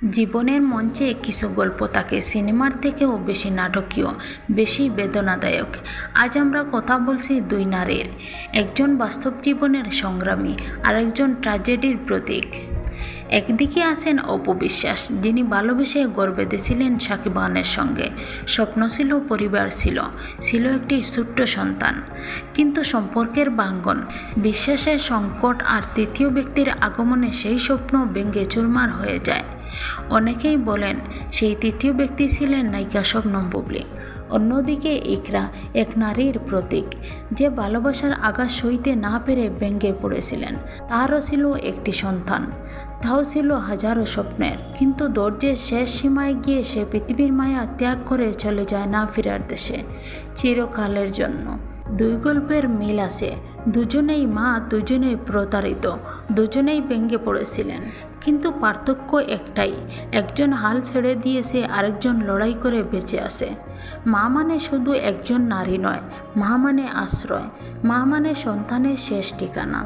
জীবনের মঞ্চে কিছু গল্প থাকে সিনেমার থেকেও বেশি নাটকীয়, বেশি বেদনাদায়ক। আজ আমরা কথা বলছি দুই নারীর, একজন বাস্তব জীবনের সংগ্রামী আর একজন ট্র্যাজেডির প্রতীক। একদিকে আছেন অপু বিশ্বাস, যিনি ভালোবেসে ঘর বেঁধেছিলেন সাকিব খানের সঙ্গে। স্বপ্ন ছিল, পরিবার ছিল একটি ছোট্ট সন্তান। কিন্তু সম্পর্কের ভাঙ্গন, বিশ্বাসের সংকট আর তৃতীয় ব্যক্তির আগমনে সেই স্বপ্ন ভেঙে চুরমার হয়ে যায়। অনেকেই বলেন সেই তৃতীয় ব্যক্তি ছিলেন নায়িকা শবনম বুবলী। অন্যদিকে ইকরা এক নারীর প্রতীক, যে ভালোবাসার আঘাত সইতে না পেরে ভেঙে পড়েছিলেন। তারও ছিল একটি সন্তান, তাও ছিল হাজারো স্বপ্নের। কিন্তু ধৈর্যের শেষ সীমায় গিয়ে সে পৃথিবীর মায়া ত্যাগ করে চলে যায় না ফেরার দেশে, চিরকালের জন্য। দুই গল্পের মিল আছে, দুজনেই মা, দুজনেই প্রতারিত, দুজনেই ভেঙে পড়েছিলেন। কিন্তু পার্থক্য একটাই, একজন হাল ছেড়ে দিয়েছে, আরেকজন লড়াই করে বেঁচে আছে। মা মানে শুধু একজন নারী নয়, মা মানে আশ্রয়, মা মানে সন্তানের শেষ ঠিকানা।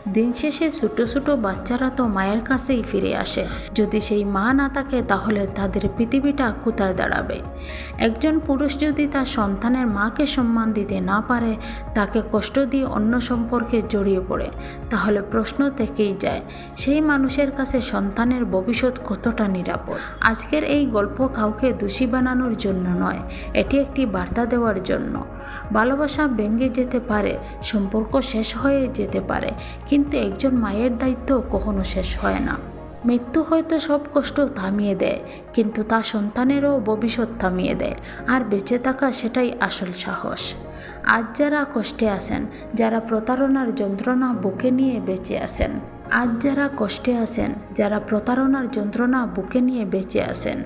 দিন শেষে ছোটো ছোটো বাচ্চারা তো মায়ের কাছেই ফিরে আসে। যদি সেই মা না থাকে তাহলে তাদের পৃথিবীটা কোথায় দাঁড়াবে? একজন পুরুষ যদি তার সন্তানের মাকে সম্মান দিতে না পারে, তাকে কষ্ট দিয়ে অন্য সম্পর্কে জড়িয়ে পড়ে, তাহলে প্রশ্ন থেকেই যায় সেই মানুষের কাছে সন্তানের ভবিষ্যৎ কতটা নিরাপদ। আজকের এই গল্প কাউকে দোষী বানানোর জন্য নয়, এটি একটি বার্তা দেওয়ার জন্য। ভালোবাসা ভেঙে যেতে পারে, সম্পর্ক শেষ হয়ে যেতে পারে, কিন্তু একজন মায়ের দায়িত্ব কখনো শেষ হয় না। মৃত্যু হয়তো সব কষ্ট থামিয়ে দেয়, কিন্তু তার সন্তানেরও ভবিষ্যৎ থামিয়ে দেয়। আর বেঁচে থাকা, সেটাই আসল সাহস। আজ যারা কষ্টে আছেন, যারা প্রতারণার যন্ত্রণা বুকে নিয়ে বেঁচে আছেন, যারা প্রতারণার যন্ত্রণা বুকে নিয়ে বেঁচে আছেন,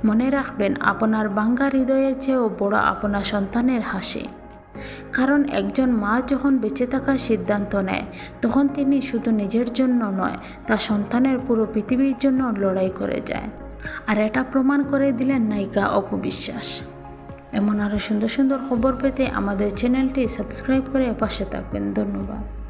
মনে রাখবেন আপনার ভাঙা হৃদয়ের চেয়েও বড় আপনার সন্তানের হাসি। কারণ একজন মা যখন বেঁচে থাকার সিদ্ধান্ত নেয়, তখন তিনি শুধু নিজের জন্য নয়, তার সন্তানের পুরো পৃথিবীর জন্য লড়াই করে যায়। আর এটা প্রমাণ করে দিলেন নায়িকা অপু বিশ্বাস। এমন আরও সুন্দর সুন্দর খবর পেতে আমাদের চ্যানেলটি সাবস্ক্রাইব করে পাশে থাকবেন। ধন্যবাদ।